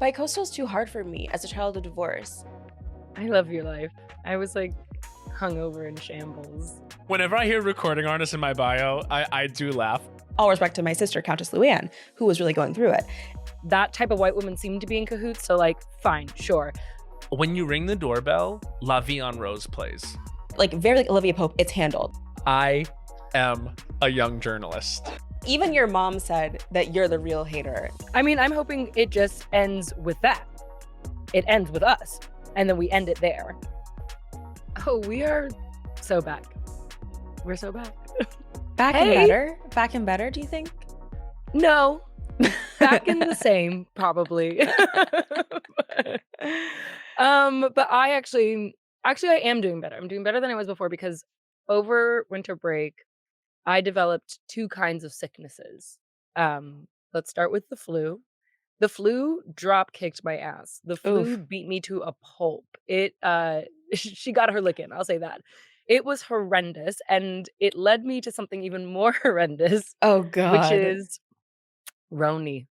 Bicoastal's too hard for me as a child of divorce. I love your life. I was like hungover in shambles. Whenever I hear recording artist in my bio, I do laugh. All respect to my sister, Countess Luann, who was really going through it. That type of white woman seemed to be in cahoots, so like, fine, sure. When you ring the doorbell, La Vie en Rose plays. Like, very like Olivia Pope, it's handled. I am a young journalist. Even your mom said that you're the real hater. I mean, I'm hoping it just ends with that. It ends with us, and then we end it there. Oh, we are so back. We're so back. Back and better? Back and better, do you think? No. Back in the same, probably. But I actually I am doing better. I'm doing better than I was before because over winter break, I developed two kinds of sicknesses. Let's start with the flu. The flu drop kicked my ass. The flu beat me to a pulp. It she got her lick in, I'll say that. It was horrendous, and it led me to something even more horrendous. Oh, God. Which is a Roni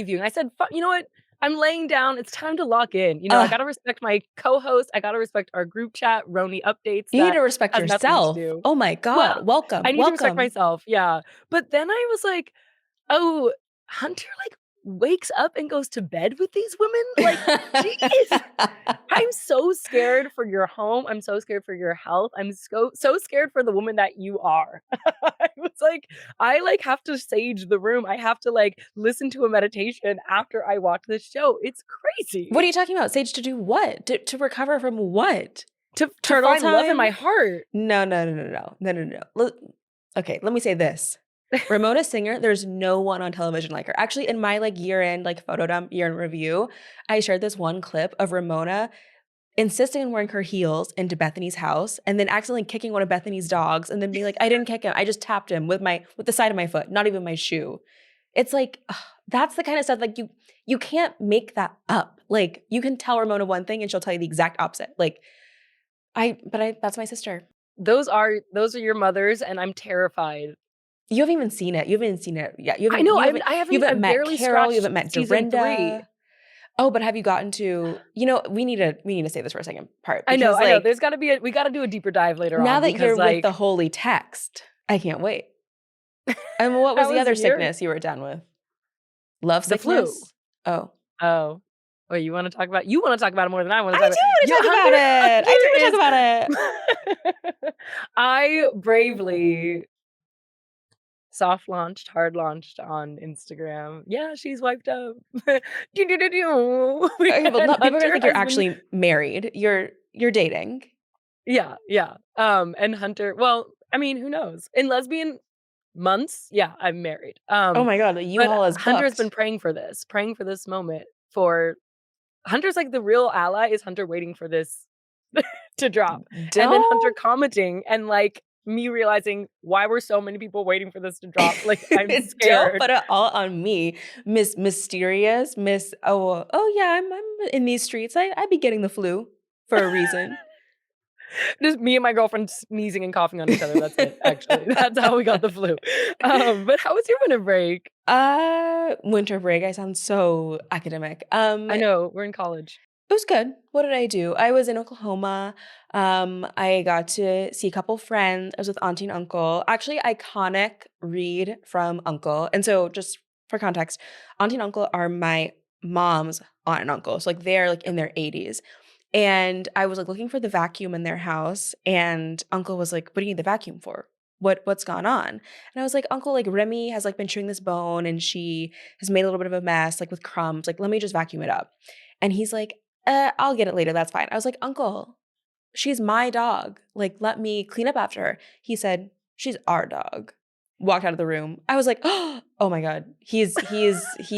viewing. I said, you know what? I'm laying down. It's time to lock in. You know, I got to respect my co-host. I got to respect our group chat, Roni updates. You need to respect yourself. Oh my God. Well, welcome. I need to respect myself. Yeah. But then I was like, oh, Hunter like wakes up and goes to bed with these women? Like, jeez. I'm so scared for your home. I'm so scared for your health. I'm so scared for the woman that you are. I was like, I like have to sage the room. I have to like listen to a meditation after I watch this show. It's crazy. What are you talking about? Sage to do what? To recover from what? To find love in my heart. No. Okay, let me say this. Ramona Singer, there's no one on television like her. Actually, in my like year-end like photo dump, year-end review, I shared this one clip of Ramona insisting on wearing her heels into Bethany's house and then accidentally kicking one of Bethany's dogs and then being like, I didn't kick him. I just tapped him with the side of my foot, not even my shoe. It's like, that's the kind of stuff like you can't make that up. Like you can tell Ramona one thing and she'll tell you the exact opposite. Like that's my sister. Those are your mothers and I'm terrified. You haven't even seen it. You haven't even seen it yet. I know. I haven't met Carol. You haven't met Dorinda. Oh, but have you gotten to? You know, we need to say this for a second part. I know. There's got to be we got to do a deeper dive later on. Now that you're with the holy text, I can't wait. And what was the other sickness you were done with? Love sickness. The flu. Oh. Wait, you want to talk about? You want to talk about it more than I want to. I do want to talk about it. I bravely soft launched, hard launched on Instagram. Yeah, she's wiped up. Well, people are gonna think you're actually married. You're dating. Yeah. And Hunter. Well, I mean, who knows? In lesbian months, yeah, I'm married. Oh my God, U-Haul is booked. Hunter's been praying for this moment. For Hunter's like the real ally is Hunter waiting for this to drop, and then Hunter commenting and like. Me realizing why were so many people waiting for this to drop. Like, I'm scared. Don't put it all on me, Miss Mysterious, Miss, oh yeah, I'm in these streets. I be getting the flu for a reason. Just me and my girlfriend sneezing and coughing on each other. That's it, actually. That's how we got the flu. But how was your winter break? Winter break, I sound so academic. I know, we're in college. It was good. What did I do? I was in Oklahoma. I got to see a couple friends. I was with auntie and uncle. Actually, iconic read from uncle. And so just for context, auntie and uncle are my mom's aunt and uncle. So like they're like in their 80s. And I was like looking for the vacuum in their house. And uncle was like, what do you need the vacuum for? What's gone on? And I was like, Uncle, like Remy has like been chewing this bone and she has made a little bit of a mess, like with crumbs. Like, let me just vacuum it up. And he's like, I'll get it later. That's fine. I was like, Uncle, she's my dog. Like, let me clean up after her. He said, she's our dog. Walked out of the room. I was like, oh my God. He's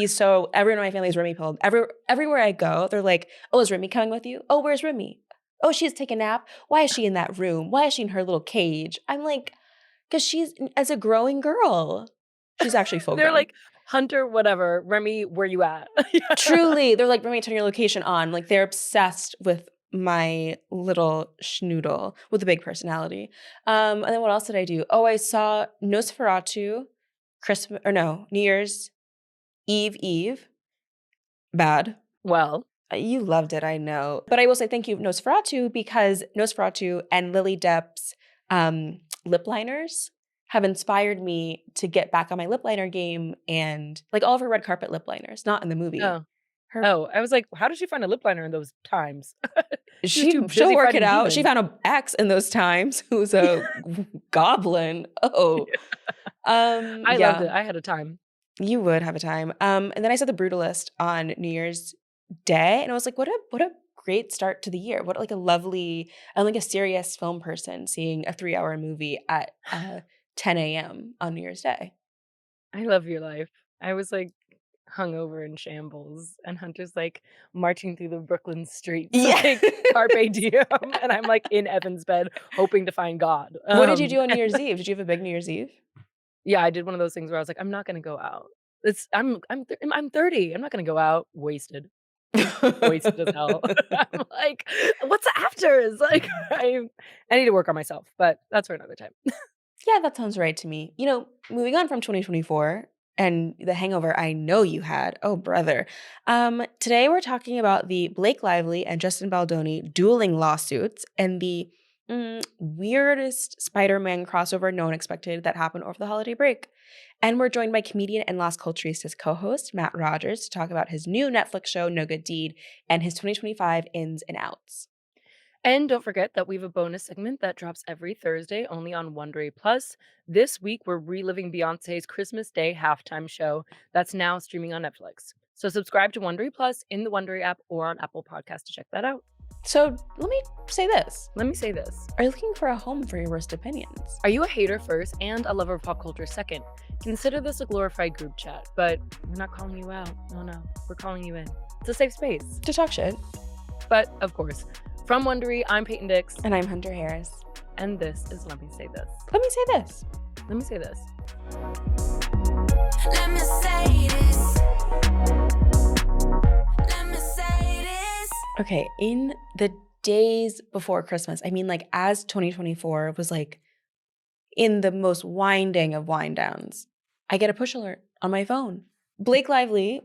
so, everyone in my family is Remy pilled. Everywhere I go, they're like, oh, is Remy coming with you? Oh, where's Remy? Oh, she's taking a nap. Why is she in that room? Why is she in her little cage? I'm like, because she's, as a growing girl, she's actually full grown. They're like, Hunter, whatever. Remy, where you at? Truly. They're like, Remy, turn your location on. Like, they're obsessed with my little schnoodle with a big personality. And then what else did I do? Oh, I saw Nosferatu, New Year's Eve. Bad. Well, You loved it, I know. But I will say thank you, Nosferatu, because Nosferatu and Lily Depp's lip liners have inspired me to get back on my lip liner game, and like all of her red carpet lip liners, not in the movie. oh, Her oh, I was like, how did she find a lip liner in those times? She was too she'll busy work it fighting out. She demons. found an ex in those times who's a goblin. Oh. I loved Yeah, it. I had a time. you would have a time. And then I saw The Brutalist on New Year's Day, and I was like, what a great start to the year. What like a lovely, I'm like a serious film person seeing a 3-hour movie at 10 a.m. on New Year's Day. I love your life. I was like hungover in shambles, and Hunter's like marching through the Brooklyn streets, Yeah. like carpe diem, and I'm like in Evan's bed hoping to find God. What did you do on New Year's Eve? Did you have a big New Year's Eve? Yeah, I did one of those things where I was like, I'm not gonna go out. I'm 30. I'm not gonna go out wasted. Wasted as hell. I'm like, what's after? It's like I need to work on myself, but that's for another time. Yeah, that sounds right to me. Moving on from 2024 and the hangover I know you had. Oh, brother. Today we're talking about the Blake Lively and Justin Baldoni dueling lawsuits and the weirdest Spider-Man crossover no one expected that happened over the holiday break. And we're joined by comedian and Las Culturistas co-host Matt Rogers to talk about his new Netflix show, No Good Deed, and his 2025 ins and outs. And don't forget that we have a bonus segment that drops every Thursday only on Wondery Plus. This week, we're reliving Beyonce's Christmas Day halftime show that's now streaming on Netflix. So subscribe to Wondery Plus in the Wondery app or on Apple Podcasts to check that out. So let me say this. Let me say this. Are you looking for a home for your worst opinions? Are you a hater first and a lover of pop culture second? Consider this a glorified group chat, but we're not calling you out. No, we're calling you in. It's a safe space. To talk shit. But, of course, from Wondery, I'm Peyton Dix. And I'm Hunter Harris. And this is Let Me Say This. Let me say this. Let me say this. Let me say this. Let me say this. Okay, in the days before Christmas, I mean, like, as 2024 was like in the most winding of wind downs, I get a push alert on my phone. Blake Lively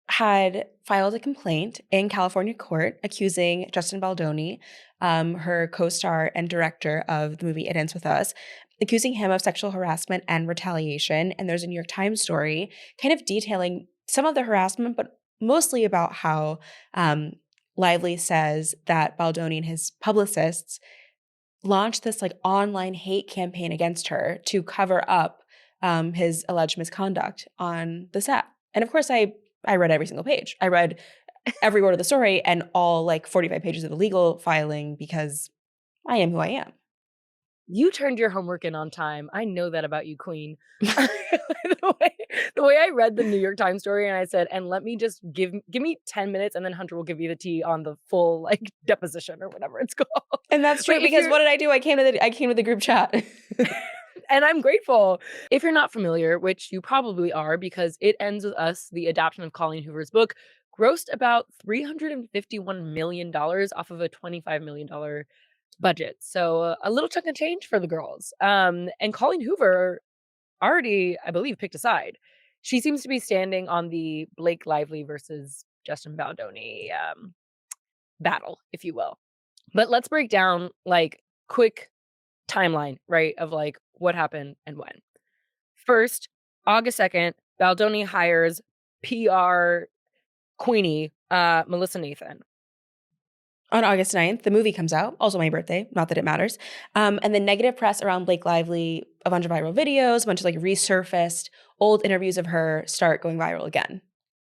had filed a complaint in California court accusing Justin Baldoni, her co-star and director of the movie It Ends With Us, accusing him of sexual harassment and retaliation. And there's a New York Times story kind of detailing some of the harassment, but mostly about how Lively says that Baldoni and his publicists launched this like online hate campaign against her to cover up his alleged misconduct on the set. And of course, I read every single page. I read every word of the story and all like 45 pages of the legal filing because I am who I am. You turned your homework in on time. I know that about you, queen. the way I read the New York Times story and I said, and let me just give me 10 minutes and then Hunter will give you the tea on the full like deposition or whatever it's called. And that's true because what did I do? I came to the group chat. And I'm grateful. If you're not familiar, which you probably are because It Ends With Us, the adaptation of Colleen Hoover's book, grossed about $351 million off of a $25 million budget. So a little chunk of change for the girls. And Colleen Hoover already, I believe, picked a side. She seems to be standing on the Blake Lively versus Justin Baldoni battle, if you will. But let's break down like quick timeline, right, of like what happened and when. First, August 2nd, Baldoni hires PR queenie Melissa Nathan. On August 9th, the movie comes out, also my birthday, not that it matters. And the negative press around Blake Lively, a bunch of viral videos, a bunch of like resurfaced old interviews of her start going viral again.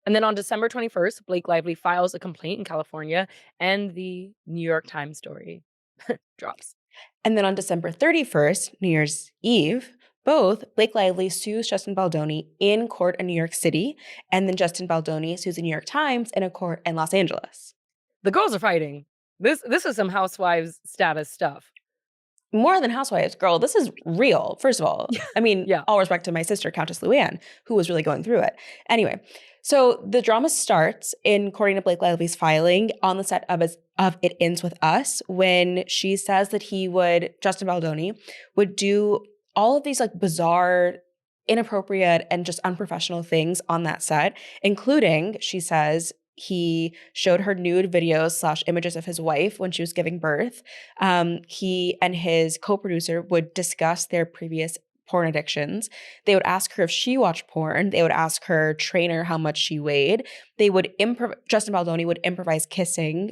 And then on December 21st, Blake Lively files a complaint in California and the New York Times story drops. And then on December 31st, New Year's Eve, both Blake Lively sues Justin Baldoni in court in New York City, and then Justin Baldoni sues the New York Times in a court in Los Angeles. The girls are fighting. This is some housewives status stuff. More than housewives, girl, this is real, first of all. I mean, Yeah. All respect to my sister, Countess Luann, who was really going through it. Anyway, so the drama starts, according to Blake Lively's filing, on the set of It Ends With Us, when she says that Justin Baldoni would do all of these like bizarre, inappropriate, and just unprofessional things on that set, including, she says, He showed her nude videos / images of his wife when she was giving birth. He and his co-producer would discuss their previous porn addictions. They would ask her if she watched porn. They would ask her trainer how much she weighed. They would Justin Baldoni would improvise kissing,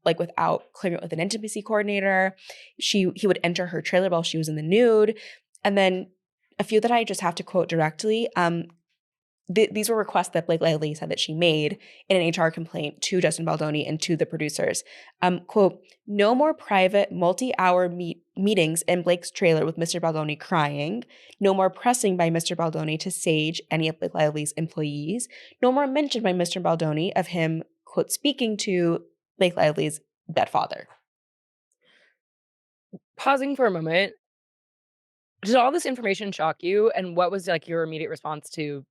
like without clearing it with an intimacy coordinator. He would enter her trailer while she was in the nude. And then a few that I just have to quote directly. These were requests that Blake Lively said that she made in an HR complaint to Justin Baldoni and to the producers. Quote, no more private multi-hour meetings in Blake's trailer with Mr. Baldoni crying. No more pressing by Mr. Baldoni to sage any of Blake Lively's employees. No more mention by Mr. Baldoni of him, quote, speaking to Blake Lively's dead father. Pausing for a moment. Did all this information shock you? And what was like your immediate response to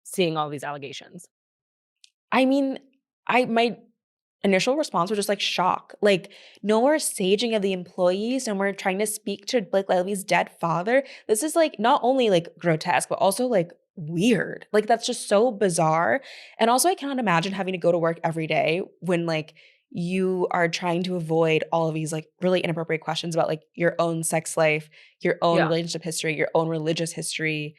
seeing all these allegations? I mean, my initial response was just like shock. Like, no more saging of the employees, no more trying to speak to Blake Lively's dead father. This is like not only like grotesque, but also like weird. Like, that's just so bizarre. And also, I cannot imagine having to go to work every day when like you are trying to avoid all of these like really inappropriate questions about like your own sex life, your own Yeah. relationship history, your own religious history.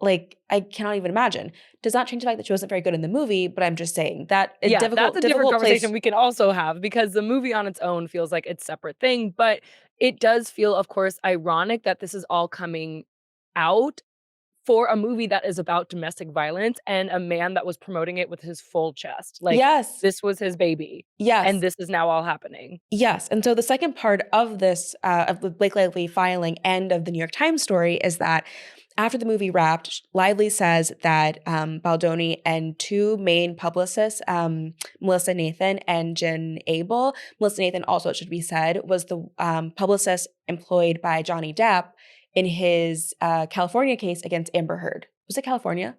Like, I cannot even imagine. Does not change the fact that she wasn't very good in the movie, but I'm just saying that Yeah, that's a different conversation place. we can also have, because the movie on its own feels like it's a separate thing. But it does feel, of course, ironic that this is all coming out for a movie that is about domestic violence and a man that was promoting it with his full chest. Like, Yes. this was his baby. Yes. And this is now all happening. Yes. And so the second part of this, of the Blake Lively filing and of the New York Times story is that after the movie wrapped, Lively says that Baldoni and two main publicists, Melissa Nathan and Jen Abel. Melissa Nathan, also, it should be said, was the publicist employed by Johnny Depp in his California case against Amber Heard. Was it California?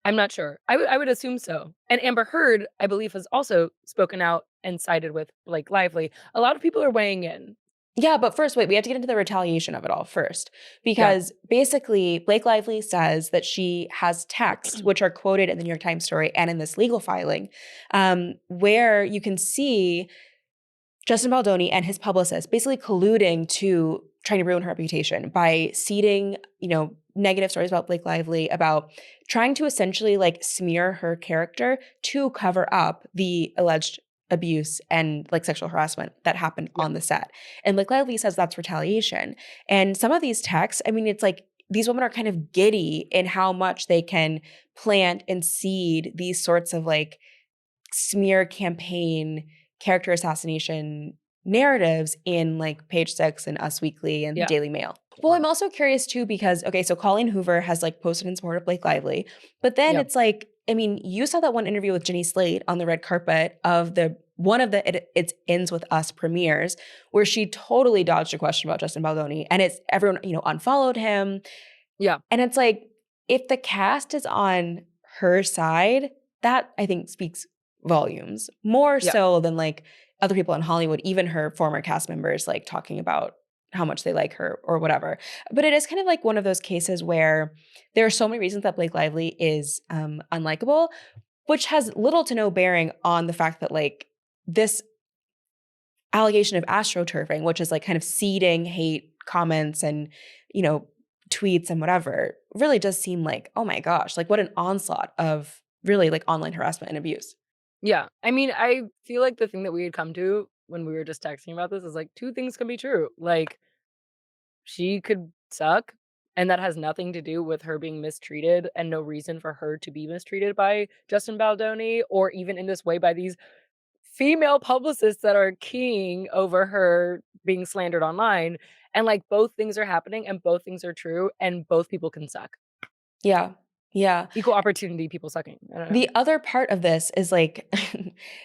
I'm not sure. I would assume so. And Amber Heard, I believe, has also spoken out and sided with Blake Lively. A lot of people are weighing in. Yeah, but first, wait, we have to get into the retaliation of it all first. Because basically, Blake Lively says that she has texts, which are quoted in the New York Times story and in this legal filing, where you can see Justin Baldoni and his publicist basically colluding to trying to ruin her reputation by seeding, negative stories about Blake Lively, about trying to essentially like smear her character to cover up the alleged abuse and like sexual harassment that happened on the set. And Blake Lively says that's retaliation. And some of these texts, I mean, it's like these women are kind of giddy in how much they can plant and seed these sorts of like smear campaign, character assassination narratives in like Page Six and Us Weekly and the Daily Mail. Well, I'm also curious too because, okay, so Colleen Hoover has like posted in support of Blake Lively, but then it's like, I mean, you saw that one interview with Jenny Slate on the red carpet of one of the It Ends With Us premieres, where she totally dodged a question about Justin Baldoni, and it's everyone, unfollowed him. Yeah. And it's like, if the cast is on her side, that I think speaks volumes, more so than like other people in Hollywood, even her former cast members, like talking about how much they like her or whatever. But it is kind of like one of those cases where there are so many reasons that Blake Lively is unlikable, which has little to no bearing on the fact that like this allegation of astroturfing, which is like kind of seeding hate comments and, tweets and whatever, really does seem like, oh my gosh, like what an onslaught of really like online harassment and abuse. Yeah. I mean, I feel like the thing that we had come to when we were just texting about this is like two things can be true. Like, she could suck, and that has nothing to do with her being mistreated and no reason for her to be mistreated by Justin Baldoni or even in this way by these female publicists that are keying over her being slandered online. And like both things are happening and both things are true and both people can suck. Yeah. Yeah. Equal opportunity people sucking. I don't know. The other part of this is like,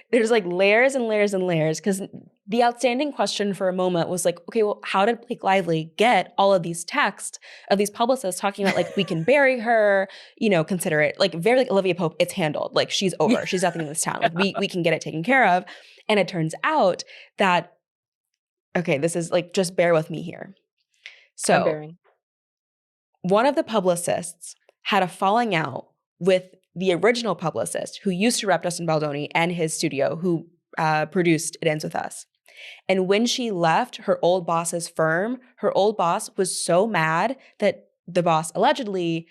there's like layers and layers and layers, because the outstanding question for a moment was like, okay, well, how did Blake Lively get all of these texts of these publicists talking about like, we can bury her, consider it like very like Olivia Pope, it's handled. Like she's over. She's nothing in this town. Like we can get it taken care of. And it turns out that, okay, this is like, just bear with me here. So one of the publicists had a falling out with the original publicist who used to rep Justin Baldoni and his studio, who produced It Ends With Us. And when she left her old boss's firm, her old boss was so mad that the boss allegedly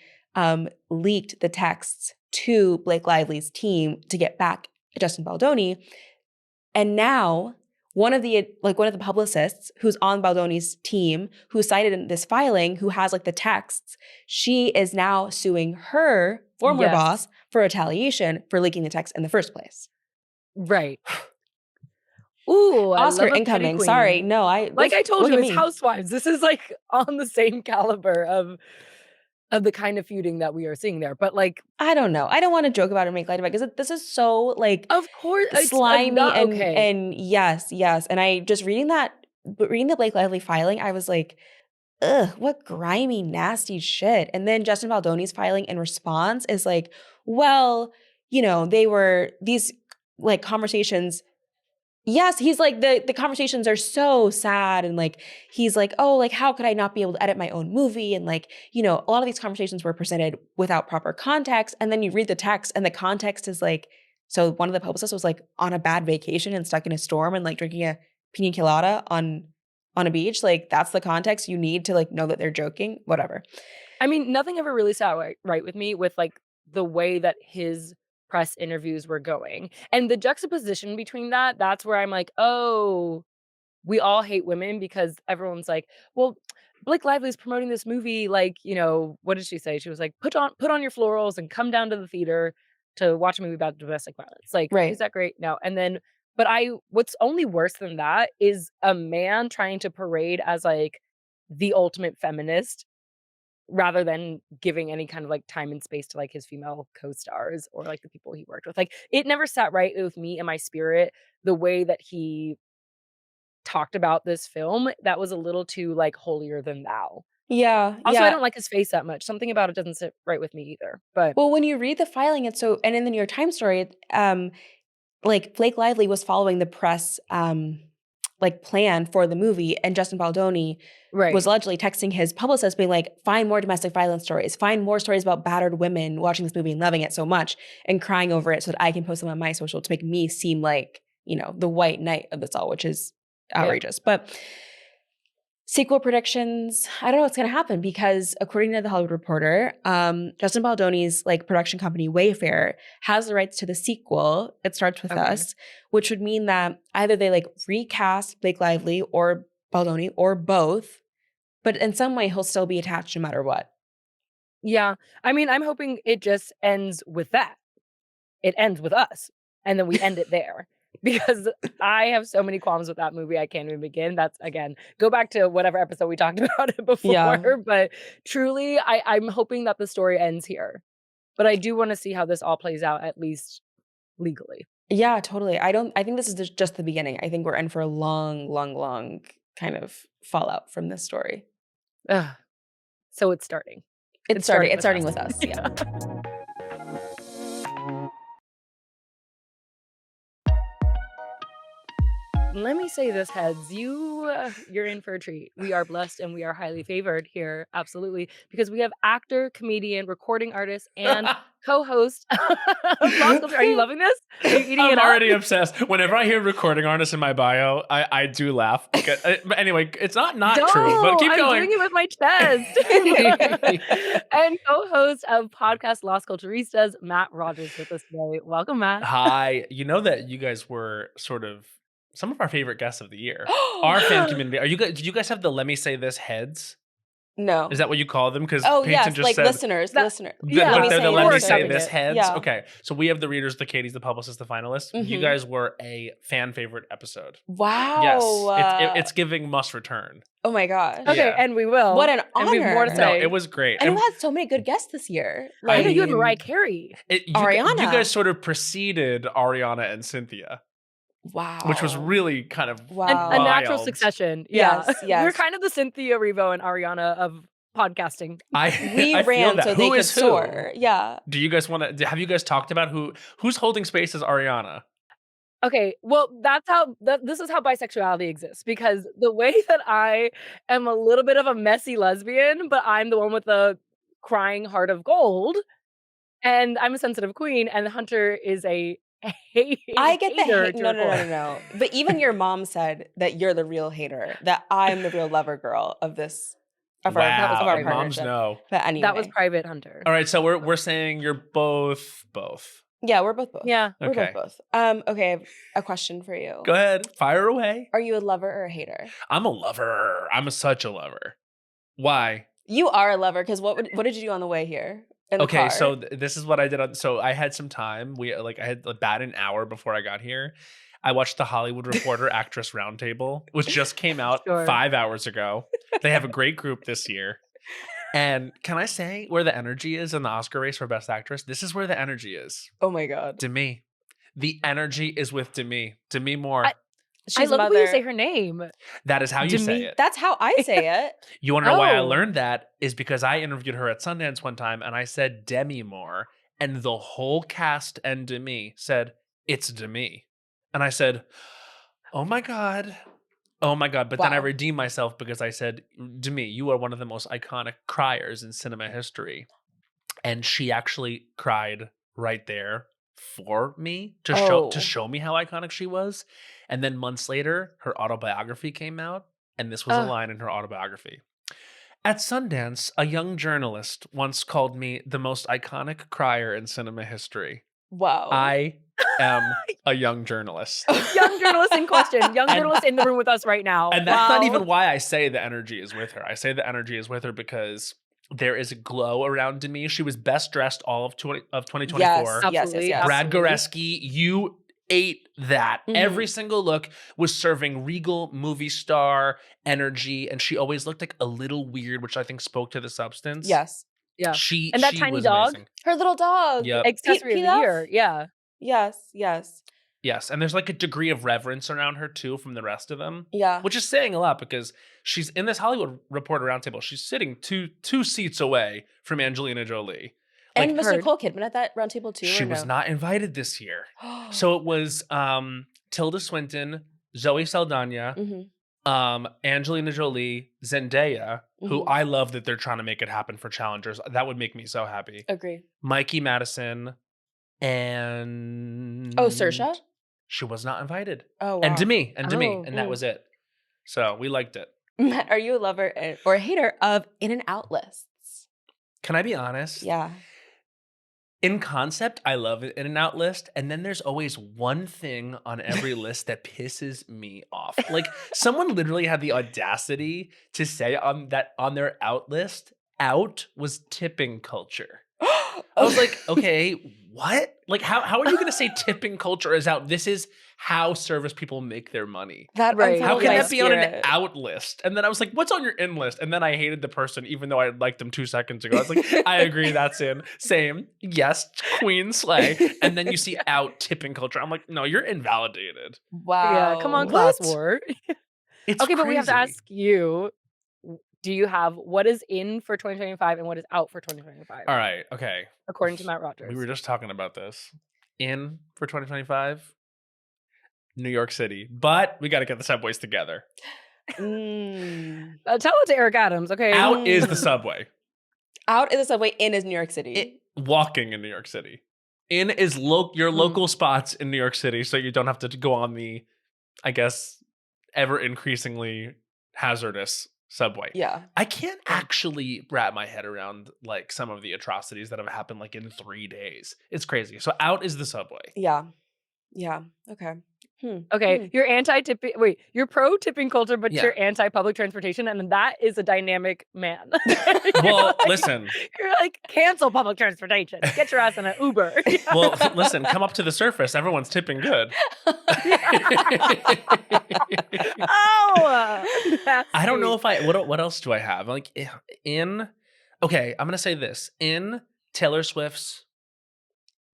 leaked the texts to Blake Lively's team to get back at Justin Baldoni. And now one of the publicists who's on Baldoni's team, who cited in this filing, who has like the texts, she is now suing her former Yes. boss for retaliation for leaking the text in the first place. Right. Ooh, I Oscar love a petty incoming. queen. Sorry, no, Like I told look you, at it's me. Housewives. This is like on the same caliber of the kind of feuding that we are seeing there. But like, I don't know. I don't want to joke about it or make light of it because this is so like of course, it's slimy not and okay. and yes. And I just reading the Blake Lively filing, I was like, ugh, what grimy, nasty shit. And then Justin Baldoni's filing in response is like, well, they were these like conversations. Yes, he's like, the conversations are so sad. And like, he's like, oh, like, how could I not be able to edit my own movie? And like, a lot of these conversations were presented without proper context. And then you read the text and the context is like, so one of the publicists was like on a bad vacation and stuck in a storm and like drinking a pina colada on a beach. Like, that's the context you need to like know that they're joking, whatever. I mean, nothing ever really sat right with me with like the way that his press interviews were going. And the juxtaposition between that's where I'm like, oh, we all hate women because everyone's like, well, Blake Lively's promoting this movie. Like, what did she say? She was like, put on your florals and come down to the theater to watch a movie about domestic violence. Like, Right. is that great? No. And then, but what's only worse than that is a man trying to parade as like the ultimate feminist rather than giving any kind of like time and space to like his female co-stars or like the people he worked with. Like, it never sat right with me and my spirit the way that he talked about this film. That was a little too like holier than thou. Yeah. Also, yeah. I don't like his face that much. Something about it doesn't sit right with me either. But Well, when you read the filing, and in the New York Times story, like Blake Lively was following the press like plan for the movie, and Justin Baldoni right. was allegedly texting his publicist being like, find more domestic violence stories, find more stories about battered women watching this movie and loving it so much and crying over it so that I can post them on my social to make me seem like, the white knight of this all, which is outrageous. Yeah. But sequel predictions, I don't know what's going to happen because according to The Hollywood Reporter, Justin Baldoni's like production company Wayfair has the rights to the sequel, It Starts With Us, which would mean that either they like recast Blake Lively or Baldoni or both, but in some way he'll still be attached no matter what. Yeah. I mean, I'm hoping it just ends with that. It ends with us. And then we end it there. Because I have so many qualms with that movie, I can't even begin. That's, again, go back to whatever episode we talked about it before. Yeah. But truly, I'm hoping that the story ends here. But I do want to see how this all plays out, at least legally. Yeah, totally. I think this is just the beginning. I think we're in for a long, long, long kind of fallout from this story. So it's starting. It's starting with us. Yeah. Let me say this, heads. You're in for a treat. We are blessed and we are highly favored here, absolutely, because we have actor, comedian, recording artist, and co-host of Law School. Are you loving this? Are you eating it up? I'm already obsessed. Whenever I hear recording artist in my bio, I do laugh. Because, but anyway, it's not true. But keep going. I'm doing it with my chest. And co-host of podcast Las Culturistas, Matt Rogers, with us today. Welcome, Matt. Hi. You know that you guys were sort of some of our favorite guests of the year. Our fan community. Did you guys have the Lemme Say This heads? No. Is that what you call them? Because yes, just like said, listeners. Yeah, but they're the Lemme Say This heads. Yeah. Okay, so we have the readers, the Katies, the publicists, the finalists. Mm-hmm. You guys were a fan favorite episode. Wow. Yes, it's giving must return. Oh my gosh. Okay, yeah. And we will. What an honor. And we have more to say. No, it was great. And we had so many good guests this year. I know you had Mariah Carey. Ariana. You guys sort of preceded Ariana and Cynthia. Wow. Which was really kind of a natural succession. Yes. We're kind of the Cynthia Erivo and Ariana of podcasting. We ran so they could soar. Yeah. Do you guys want to have you guys talked about who's holding space as Ariana? Okay, well, this is how bisexuality exists, because the way that I am a little bit of a messy lesbian, but I'm the one with the crying heart of gold, And I'm a sensitive queen, and Hunter is a I get the hater hate. to No, a no, no, no, core. no. But even your mom said that you're the real hater, that I'm the real lover girl of this, of our, That was of our private. Moms partnership. know. But anyway. That was private, Hunter. All right, so we're saying you're both. Yeah, we're both. Yeah. We're Okay. both. Okay, I have a question for you. Go ahead, fire away. Are you a lover or a hater? I'm a lover. Such a lover. Why? You are a lover, because what did you do on the way here in the Okay, car? so this is what I did. So I had some time. I had about an hour before I got here. I watched the Hollywood Reporter Actress Roundtable, which just came out Sure. 5 hours ago. They have a great group this year. And can I say where the energy is in the Oscar race for Best Actress? This is where the energy is. Oh my God. Demi. The energy is with Demi. Demi Moore. I She's love mother. when you say her name. That is how you say Demi. it. That's how I say it. You want to know why I Oh. learned that? Is because I interviewed her at Sundance one time and I said Demi Moore, and the whole cast and Demi said, it's Demi. And I said, oh my God. Oh my God. But then I Wow. redeemed myself because I said, Demi, you are one of the most iconic criers in cinema history. And she actually cried right there for me to show me how iconic she was. And then months later, her autobiography came out, and this was a line in her autobiography. At Sundance, a young journalist once called me the most iconic crier in cinema history. Wow. I am a young journalist. Young journalist in question. Young journalist in the room with us right now. And that's not Wow. even why I say the energy is with her. I say the energy is with her because there is a glow around Demi. She was best dressed all of 2024. Yes. Absolutely. Brad Absolutely. Goreski, you ate that. Mhm. Every single look was serving regal movie star energy, and she always looked like a little weird, which I think spoke to the substance. Yes. Yeah. She And that she tiny was dog? amazing. Her little dog. Yep. Accessory of the Pilaf? year. Yeah. Yes. Yes. Yes, and there's like a degree of reverence around her too from the rest of them. Yeah. Which is saying a lot because she's in this Hollywood Reporter roundtable. She's sitting two seats away from Angelina Jolie. And Like, was heard. Nicole Kidman at that round table too? she or was no? not invited this year. So it was Tilda Swinton, Zoe Saldana, Mhm. Angelina Jolie, Zendaya, who Mhm. I love that they're trying to make it happen for challengers. That would make me so happy. Agree. Mikey Madison, and Oh, Saoirse? she was not invited. Oh, wow. And Demi, Oh, and that was it. So we liked it. Matt, are you a lover or a hater of in and out lists? Can I be honest? Yeah. In concept, I love an in-and-out list, and then there's always one thing on every list that pisses me off. Like someone literally had the audacity to say on their out list, out was tipping culture. I was like, okay, what? Like how are you gonna say tipping culture is out? This is how service people make their money. That Right. How unsettled can my that be on an spirit. out list? And then I was like, what's on your in list? And then I hated the person, even though I liked them 2 seconds ago. I was like, I agree, that's in. Same. Yes, queen slay. And then you see out tipping culture. I'm like, no, you're invalidated. Wow. Yeah. Come on, class What? war. It's Okay, but we have to crazy. ask you, do you have what is in for 2025 and what is out for 2025? All right, okay. According to Matt Rogers. We were just talking about this. In for 2025, New York City. But we got to get the subways together. Mm. Tell it to Eric Adams, okay? Out is the subway. Out is the subway, in is New York City. Walking in New York City. In is your local spots in New York City, so you don't have to go on the, I guess, ever increasingly hazardous subway. Yeah. I can't actually wrap my head around like some of the atrocities that have happened like in 3 days. It's crazy. So out is the subway. Yeah. Yeah. Okay. Okay, you're anti-tipping. Wait, you're pro-tipping culture, but Yeah. you're anti-public transportation, and that is a dynamic man. Well, listen. You're like, cancel public transportation. Get your ass in an Uber. Well, listen, come up to the surface. Everyone's tipping good. Oh, that's I don't know sweet. if what else do I have? Like okay, I'm going to say this. In Taylor Swift's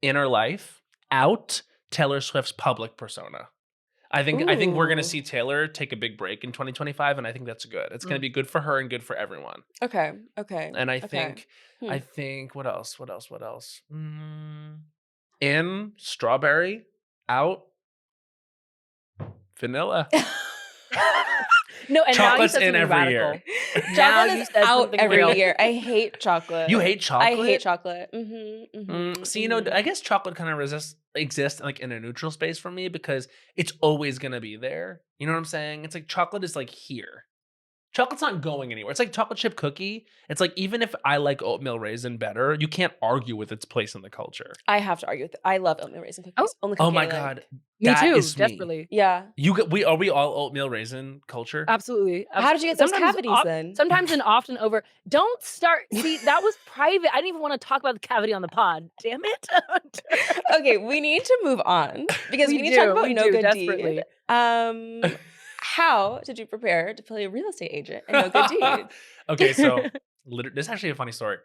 inner life, out Taylor Swift's public persona. I think we're going to Ooh. see Taylor take a big break in 2025, and I think that's good. It's going to be good for her and good for everyone. Okay. Okay. And I Okay. think what else? In Strawberry, out Vanilla. No, and now you Chocolate's said in something every radical. year. Now Chocolate you is said out something every real. year. I hate chocolate. You hate chocolate? I hate chocolate. Mm-hmm, See, you know, I guess chocolate kind of exists like in a neutral space for me because it's always gonna be there. You know what I'm saying? It's like chocolate is like here. Chocolate's not going anywhere. It's like chocolate chip cookie. It's like even if I like oatmeal raisin better, you can't argue with its place in the culture. I have to argue with it. I love oatmeal raisin cookies. Oh. Only Oh cookie my I like. god, Me that too, is me. desperately. Yeah. Are we all oatmeal raisin culture? Absolutely. How did you get those cavities then? Sometimes and often over. Don't start. See, that was private. I didn't even want to talk about the cavity on the pod. Damn it. Okay, we need to move on because we need to talk about No Good Deed. How did you prepare to play a real estate agent in No Good Deed? Okay, so this is actually a funny story.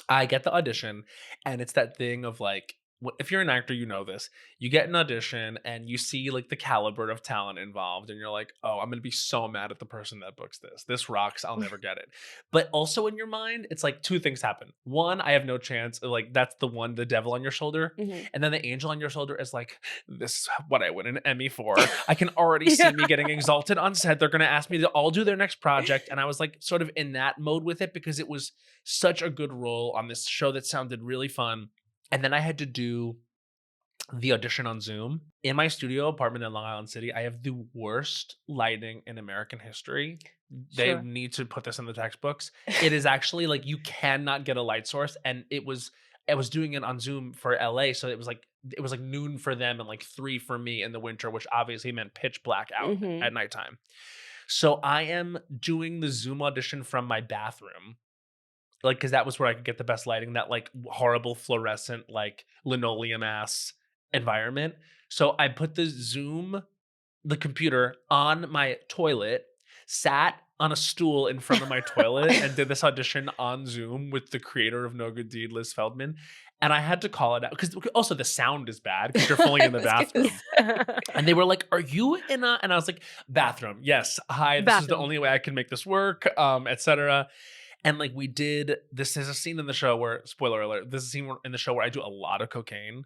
I get the audition, and it's that thing of like, if you're an actor, you know this. You get an audition, and you see like the caliber of talent involved, and you're like, oh, I'm gonna be so mad at the person that books this. This rocks. I'll never get it. But also in your mind, it's like two things happen. One, I have no chance. Like that's the devil on your shoulder, and then the angel on your shoulder is like, this is what I win an Emmy for. I can already see me getting exalted on set. They're gonna ask me to all do their next project, and I was like, sort of in that mode with it because it was such a good role on this show that sounded really fun. And then I had to do the audition on Zoom. In my studio apartment in Long Island City, I have the worst lighting in American history. They need to put this in the textbooks. It is actually like you cannot get a light source. And I was doing it on Zoom for LA. So it was like noon for them and like 3 for me in the winter, which obviously meant pitch black out at nighttime. So I am doing the Zoom audition from my bathroom. Like, because that was where I could get the best lighting, that like horrible fluorescent, like linoleum ass environment. So I put the computer on my toilet, sat on a stool in front of my toilet, and did this audition on Zoom with the creator of No Good Deed, Liz Feldman. And I had to call it out because also the sound is bad because you're fully in the bathroom. And they were like, "Are you in a?" And I was like, "Bathroom, yes. Hi, this is the only way I can make this work, etc." And like we did, this is a scene in the show where, spoiler alert, this is a scene in the show where I do a lot of cocaine.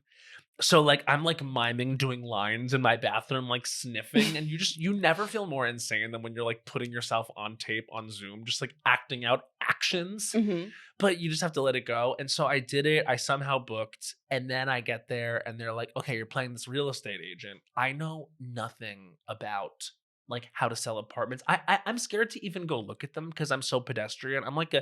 So like I'm like miming doing lines in my bathroom, like sniffing, and you never feel more insane than when you're like putting yourself on tape on Zoom, just like acting out actions. But you just have to let it go. And so I did it. I somehow booked, and then I get there and they're like, okay, you're playing this real estate agent. I know nothing about like how to sell apartments. I'm scared to even go look at them because I'm so pedestrian. I'm like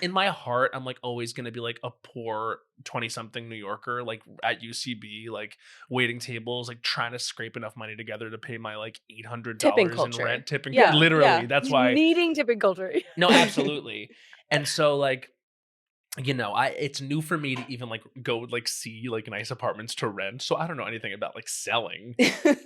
in my heart, I'm like always gonna be like a poor 20-something New Yorker, like at UCB, like waiting tables, like trying to scrape enough money together to pay my like $800 in rent. Tipping, literally. That's why needing tipping culture. No, absolutely. And so like, you know, it's new for me to even like go like see like nice apartments to rent. So I don't know anything about like selling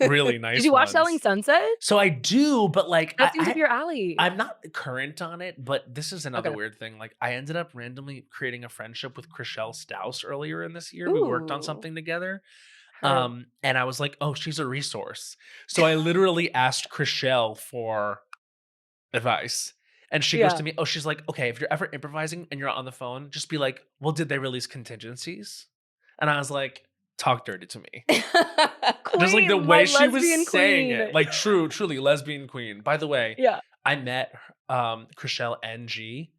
really nice. Did you watch ones. Selling Sunset? So I do, but like that seems up your alley. I'm not current on it, but this is another weird thing. Like I ended up randomly creating a friendship with Chriselle Staus earlier in this year. Ooh. We worked on something together. And I was like, oh, she's a resource. So I literally asked Chriselle for advice. And she goes to me, she's like, okay, if you're ever improvising and you're on the phone, just be like, well, did they release contingencies? And I was like, talk dirty to me. Queen, just like the way she was queen. saying it. Like truly lesbian queen. By the way, I met Chriselle and G.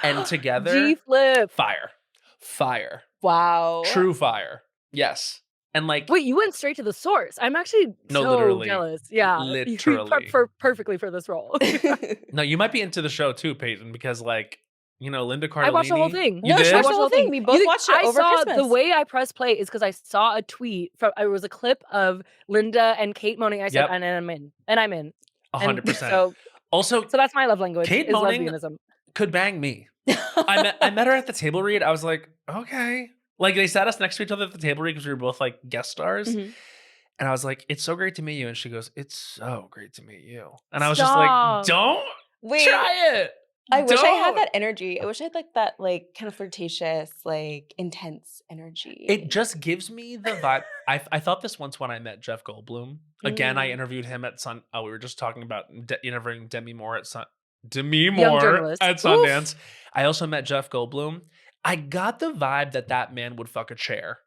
And together, G-flip. Fire. Wow. True fire. Yes. And like, wait, you went straight to the source. I'm actually so jealous. Yeah, literally, you prep perfectly for this role. No, you might be into the show too, Peyton, because like, you know, Linda Cardellini. I watched the whole thing. You did? She watched the whole thing. We both watched it over Christmas. The way I pressed play is because I saw a tweet from. It was a clip of Linda and Kate moaning. I said, and I'm in, and I'm in. 100%. So that's my love language. Kate is moaning lesbianism. Could bang me. I met her at the table read. I was like, okay. Like they sat us next to each other at the table read because we were both like guest stars. And I was like, it's so great to meet you. And she goes, it's so great to meet you. And I was just like, don't try it. I wish I had that energy. I wish I had like that like kind of flirtatious, like intense energy. It just gives me the vibe. I thought this once when I met Jeff Goldblum. Again, I interviewed him at we were just talking about interviewing Demi Moore at Sundance. I also met Jeff Goldblum. I got the vibe that man would fuck a chair.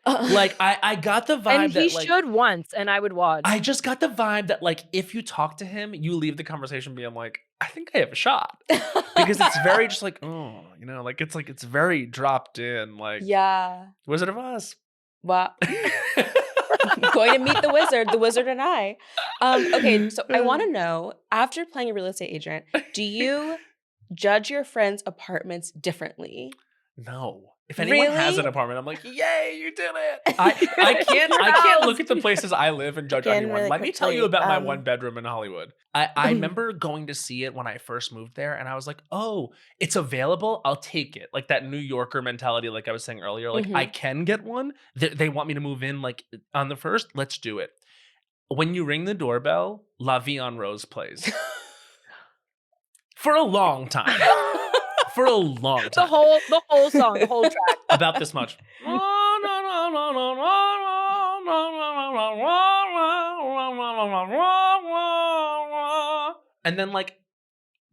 Like I got the vibe And he that like should once, and I would watch. I just got the vibe that like if you talk to him, you leave the conversation being like, I think I have a shot. Because it's very just like, oh, you know, like it's very dropped in, like Yeah. Wizard of Oz. Well, going to meet the wizard and I. Okay, so I want to know, after playing a real estate agent, do you judge your friends' apartments differently? No. If anyone has Really? an apartment, I'm like, yay, you did it. I can't look at the places I live and judge Again, anyone. really Let me tell you quickly, about my one bedroom in Hollywood. I remember going to see it when I first moved there, and I was like, oh, it's available. I'll take it. Like that New Yorker mentality, like I was saying earlier, like I can get one. They want me to move in like on the first. Let's do it. When you ring the doorbell, La Vie en Rose plays. For a long time. For a long time. the whole song, the whole track. About this much. And then like,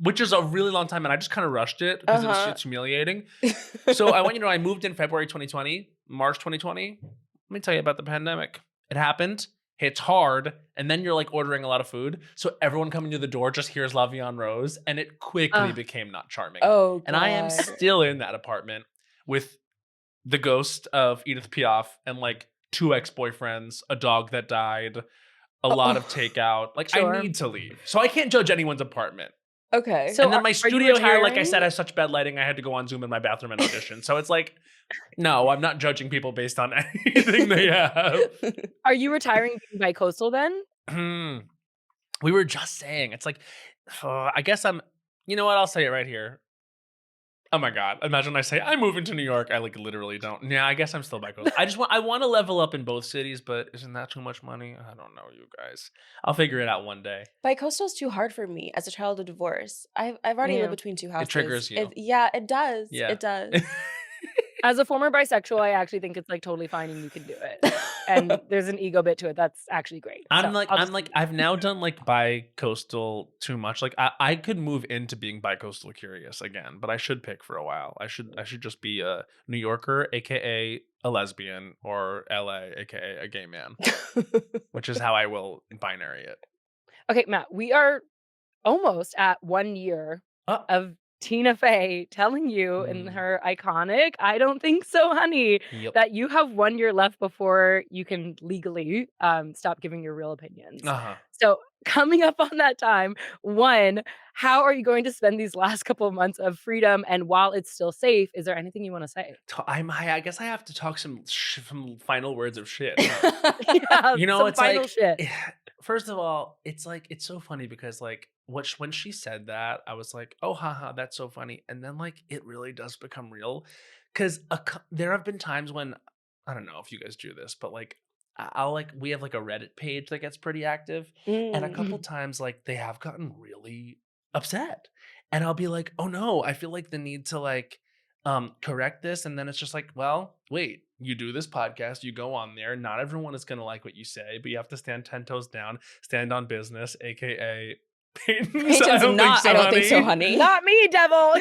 which is a really long time, and I just kind of rushed it because it's humiliating. So I want you to know, I moved in February 2020, March 2020. Let me tell you about the pandemic. It happened. Hits hard, and then you're like ordering a lot of food. So everyone coming to the door just hears La Vie en Rose, and it quickly became not charming. Oh, and I am still in that apartment with the ghost of Edith Piaf and like 2 ex-boyfriends, a dog that died, a lot of takeout. Like Sure. I need to leave. So I can't judge anyone's apartment. Okay. So And then my are you studio here, like I retiring? said, has such bad lighting. I had to go on Zoom in my bathroom and audition. So it's like, no, I'm not judging people based on anything they have. Are you retiring by coastal then? We were just saying, it's like, I guess you know what? I'll say it right here. Oh my God. Imagine I say, I'm moving to New York. I like literally don't. Yeah, I guess I'm still by coastal. I want to level up in both cities, but isn't that too much money? I don't know, you guys. I'll figure it out one day. Bicoastal's too hard for me as a child of divorce. I've already lived between 2 houses. It triggers you. Yeah, it does. Yeah. It does. As a former bisexual, I actually think it's like totally fine and you can do it. And there's an ego bit to it that's actually great. I've now done like bi-coastal too much. Like I could move into being bi-coastal curious again, but I should pick for a while. I should just be a New Yorker, aka a lesbian, or LA, aka a gay man, which is how I will binary it. Okay, Matt, we are almost at 1 year of Tina Fey telling you in her iconic "I don't think so, honey" that you have 1 year left before you can legally stop giving your real opinions. So coming up on that time, 1, how are you going to spend these last couple of months of freedom? And while it's still safe, is there anything you want to say? I guess I have to talk some final words of shit. Yeah, You know, some it's final like, shit. first of all, it's like, it's so funny because like when she said that, I was like, oh, haha, that's so funny. And then like, it really does become real. Cause there have been times when, I don't know if you guys do this, but like, we have like a Reddit page that gets pretty active. And a couple times like they have gotten really upset. And I'll be like, oh no, I feel like the need to like, correct this. And then it's just like, well, wait, you do this podcast, you go on there. Not everyone is going to like what you say, but you have to stand 10 toes down, stand on business, AKA Peyton's I don't think so, honey. Not me, devil.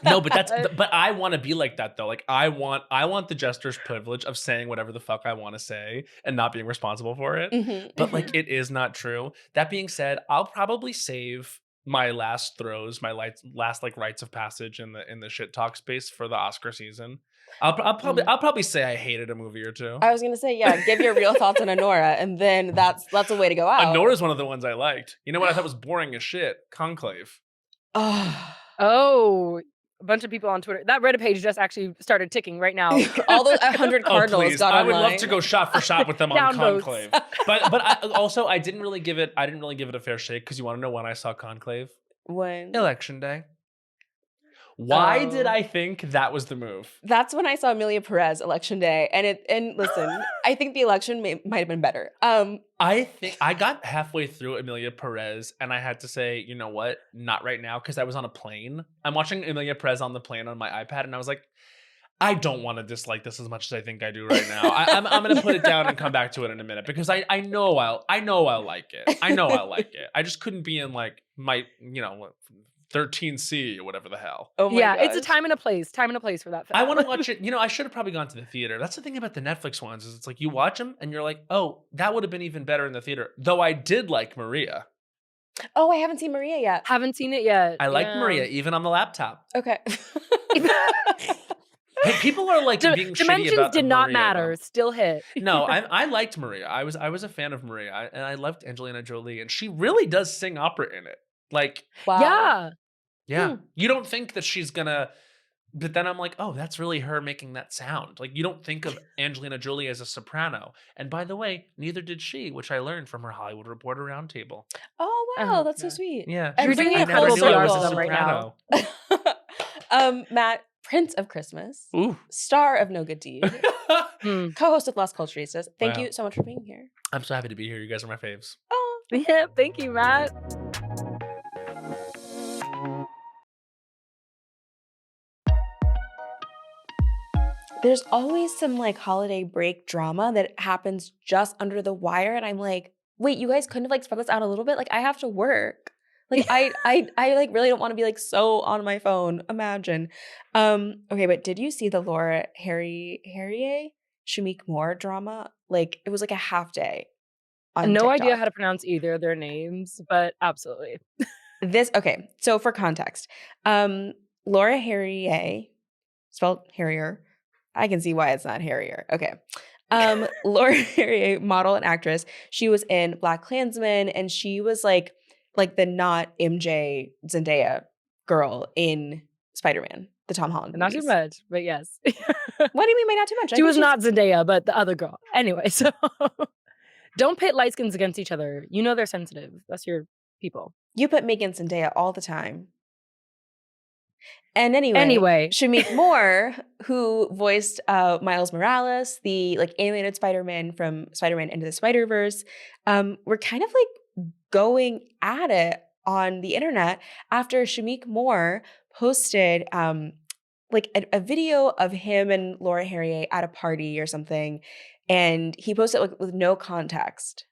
No, but I want to be like that though. Like I want the jester's privilege of saying whatever the fuck I want to say and not being responsible for it. But like it is not true. That being said, I'll probably save my last throws, my last like rites of passage in the shit talk space for the Oscar season. I'll probably say I hated a movie or two. I was gonna say, yeah, give your real thoughts on Honora, and then that's a way to go out. Honora's one of the ones I liked. You know what I thought was boring as shit? Conclave. Oh, a bunch of people on Twitter. That Reddit page just actually started ticking right now. All those 100 cardinals please. got I online. would love to go shot for shot with them on Downvotes. Conclave. But I didn't really give it a fair shake because you want to know when I saw Conclave? When? Election day. Why did I think that was the move? That's when I saw Amelia Perez election day, and listen, I think the election might have been better. I think I got halfway through Amelia Perez, and I had to say, you know what, not right now, because I was on a plane. I'm watching Amelia Perez on the plane on my iPad, and I was like, I don't want to dislike this as much as I think I do right now. I'm going to put it down and come back to it in a minute because I know I'll like it. I know I'll like it. I just couldn't be in like my 13C or whatever the hell. Oh my Yeah, it's a gosh. time and a place for that film. I want to watch it. I should have probably gone to the theater. That's the thing about the Netflix ones is it's like you watch them and you're like, oh, that would have been even better in the theater. Though I did like Maria. Oh, I haven't seen Maria yet. Haven't seen it yet. I liked Yeah. Maria even on the laptop. Okay. Hey, people are like being shitty Dimensions about did not Maria, matter. though. Still hit. No, I liked Maria. I was a fan of Maria, and I loved Angelina Jolie, and she really does sing opera in it. Like, Wow. Yeah. you don't think that she's gonna, but then I'm like, oh, that's really her making that sound. Like, you don't think of Angelina Jolie as a soprano. And by the way, neither did she, which I learned from her Hollywood Reporter roundtable. Oh wow, that's yeah. so sweet. Yeah, You're she was doing like, it I never full knew I was circle. a Right now. soprano. Matt, Prince of Christmas, Ooh. star of No Good Deed, Mm. co-host of Las Culturistas. Thank Wow. you so much for being here. I'm so happy to be here. You guys are my faves. Oh, Yeah, thank you, Matt. there's always some like holiday break drama that happens just under the wire, and I'm like, wait, you guys couldn't have like spread this out a little bit? Like, I have to work. Like, I like really don't want to be like so on my phone. Imagine. Okay, but did you see the Laura Harrier, Shamik Moore drama? Like, it was like a half day. On No idea TikTok. how to pronounce either of their names, but absolutely. Okay, so for context, Laura Harrier, spelled Harrier. I can see why it's not Harrier. Okay. Laura Harrier, model and actress. She was in Black Klansman, and she was like the not MJ Zendaya girl in Spider-Man, the Tom Holland Not too movies. much, but yes. What do you mean by not too much? I She think was she's- not Zendaya, but the other girl. Anyway, so don't pit light skins against each other. You know they're sensitive. That's your people. You put Megan Zendaya all the time. And Anyway. Shamik Moore, who voiced Miles Morales, the like animated Spider-Man from Spider-Man Into the Spider-Verse, were kind of like going at it on the internet after Shamik Moore posted like a video of him and Laura Harrier at a party or something, and he posted like with no context.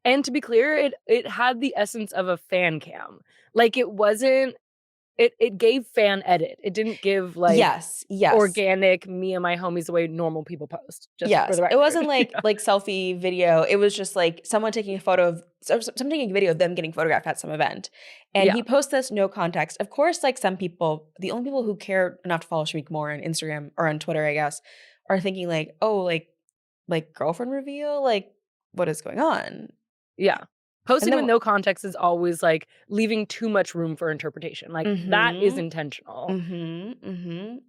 And to be clear, it had the essence of a fan cam. Like it wasn't. It gave fan edit. It didn't give like yes, organic me and my homies the way normal people post. Just for the record. It wasn't like like selfie video. It was just like someone taking a photo of someone taking a video of them getting photographed at some event. And he posts this no context. Of course, like some people, the only people who care enough to follow Shamik Moore on Instagram or on Twitter, I guess, are thinking like, oh, like girlfriend reveal, like what is going on? Yeah. Posting then- with no context is always like leaving too much room for interpretation. Like that is intentional.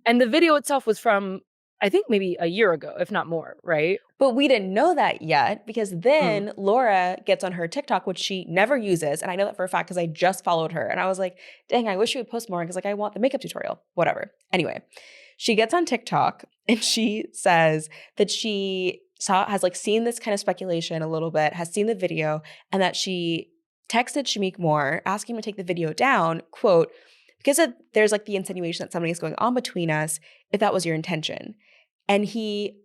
And the video itself was from, I think maybe a year ago, if not more, right? But we didn't know that yet because then Laura gets on her TikTok, which she never uses. And I know that for a fact because I just followed her. And I was like, dang, I wish she would post more because like I want the makeup tutorial, whatever. Anyway, she gets on TikTok and she says that she has like seen this kind of speculation a little bit, has seen the video, and that she texted Shamik Moore asking him to take the video down, quote, because there's like the insinuation that something is going on between us, if that was your intention. And she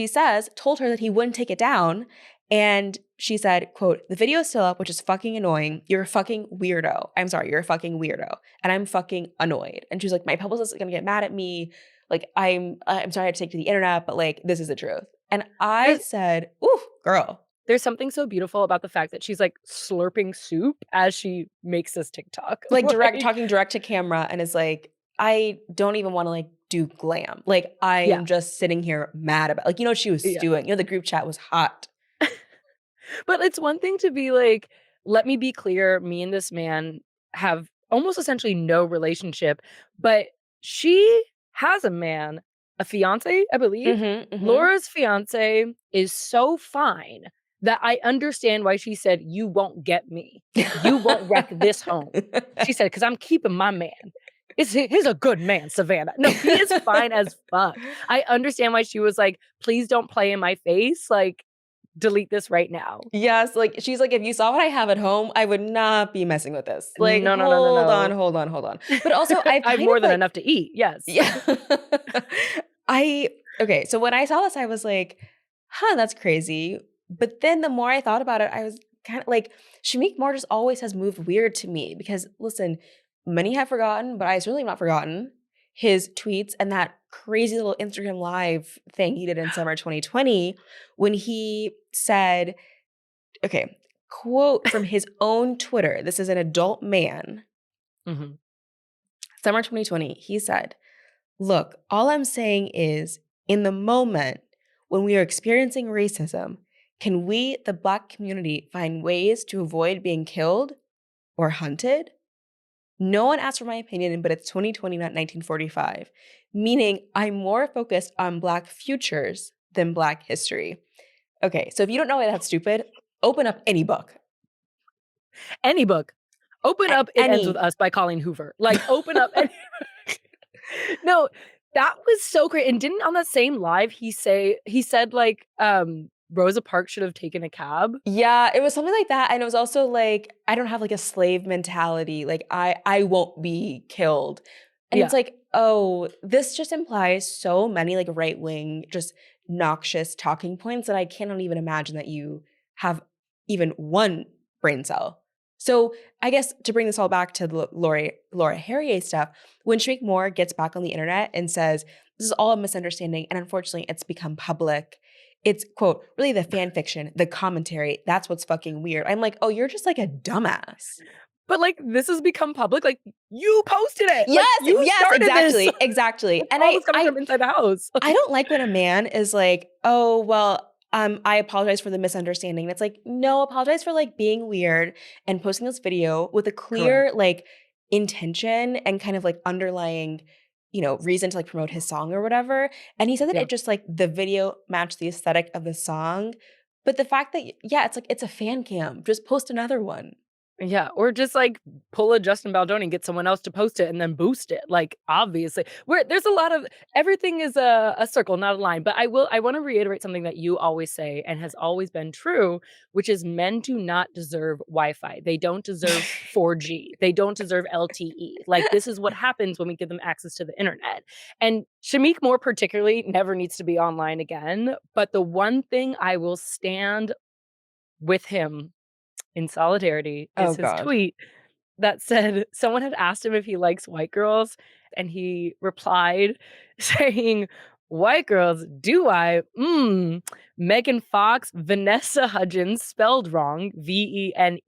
says, told her that he wouldn't take it down. And she said, quote, the video is still up, which is fucking annoying. You're a fucking weirdo. I'm sorry, you're a fucking weirdo. And I'm fucking annoyed. And she's like, my publicist is gonna get mad at me. Like, I'm sorry I had to take to the internet, but like, this is the truth. And I said, ooh, girl. There's something so beautiful about the fact that she's like slurping soup as she makes this TikTok. Like talking direct to camera and is like, I don't even want to like do glam. Like I am just sitting here mad about, like, you know what she was stewing. You know, the group chat was hot. But it's one thing to be like, let me be clear, me and this man have almost essentially no relationship, but she has a man, a fiance, I believe. Laura's fiance is so fine that I understand why she said, you won't get me. You won't wreck this home. She said, because I'm keeping my man. He's a good man, Savannah. No, he is fine as fuck. I understand why she was like, please don't play in my face. Like, delete this right now. Yes, like she's like, if you saw what I have at home, I would not be messing with this. Like, no. hold on. But also, I have more than enough to eat. Yes. Yeah. Okay. So when I saw this, I was like, huh, that's crazy. But then the more I thought about it, I was kind of like, Shamik Moore just always has moved weird to me because listen, many have forgotten, but I certainly have not forgotten his tweets and that crazy little Instagram live thing he did in summer 2020 when he said, okay, quote from his own Twitter. This is an adult man. Mm-hmm. Summer 2020, he said, look, all I'm saying is in the moment when we are experiencing racism, can we, the Black community, find ways to avoid being killed or hunted? No one asked for my opinion, but it's 2020, not 1945. Meaning I'm more focused on Black futures than Black history. Okay, so if you don't know why that's stupid, open up any book. Any book. Open up It Ends Any. With Us by Colleen Hoover. Like, open up any No, that was so great. And didn't on that same live he said like Rosa Parks should have taken a cab? Yeah, it was something like that. And it was also like, I don't have like a slave mentality. Like I won't be killed. And it's like, oh, this just implies so many like right-wing, just noxious talking points that I cannot even imagine that you have even one brain cell. So I guess to bring this all back to the Laura Harrier stuff, when Shamik Moore gets back on the internet and says, this is all a misunderstanding, and unfortunately it's become public. It's, quote, really the fan fiction, the commentary, that's what's fucking weird. I'm like, oh, you're just like a dumbass. But like, this has become public. Like, you posted it. Yes, like, you started exactly, this. exactly. And all this coming from inside the house. I don't like when a man is like, oh, well, I apologize for the misunderstanding. And it's like, no, apologize for like being weird and posting this video with a clear like intention and kind of like underlying, you know, reason to like promote his song or whatever. And he said that it just like the video matched the aesthetic of the song. But the fact that, yeah, it's like, it's a fan cam. Just post another one. Yeah, or just like pull a Justin Baldoni and get someone else to post it and then boost it. Like, obviously, there's a lot of everything is a circle, not a line. But I want to reiterate something that you always say and has always been true, which is men do not deserve Wi-Fi. They don't deserve 4G. They don't deserve LTE. Like, this is what happens when we give them access to the internet. And Shamik Moore particularly never needs to be online again. But the one thing I will stand with him in solidarity is his tweet that said someone had asked him if he likes white girls, and he replied saying, white girls, do I? Megan Fox, Vanessa Hudgens, spelled wrong, Venessa,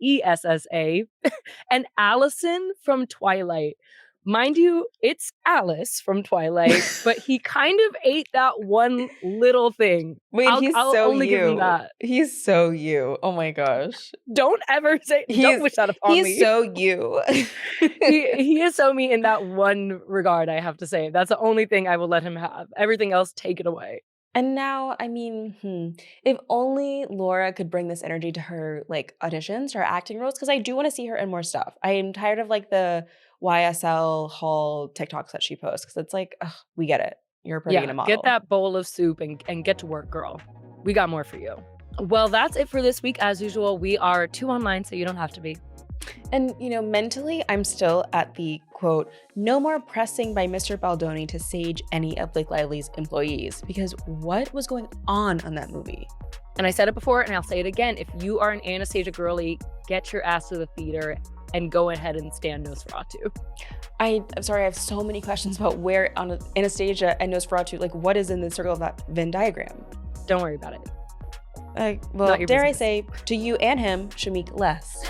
and Allison from Twilight. Mind you, it's Alice from Twilight, but he kind of ate that one little thing. Wait, I'll so only give him that. He's so you. Oh my gosh. Don't ever say, don't wish that upon me. He's so you. he is so me in that one regard, I have to say. That's the only thing I will let him have. Everything else, take it away. And now, I mean, if only Laura could bring this energy to her like auditions, her acting roles, because I do want to see her in more stuff. I am tired of like the YSL haul TikToks that she posts, because it's like, ugh, we get it. You're a pretty model. Get that bowl of soup and get to work, girl. We got more for you. Well, that's it for this week. As usual, we are 2 online, so you don't have to be. And, you know, mentally, I'm still at the, quote, no more pressing by Mr. Baldoni to sage any of Blake Lively's employees, because what was going on that movie? And I said it before, and I'll say it again. If you are an Anastasia girly, get your ass to the theater and go ahead and stand Nosferatu. I'm sorry, I have so many questions about where on Anastasia and Nosferatu, like what is in the circle of that Venn diagram? Don't worry about it. Well, dare I say, to you and him, Shamik, less.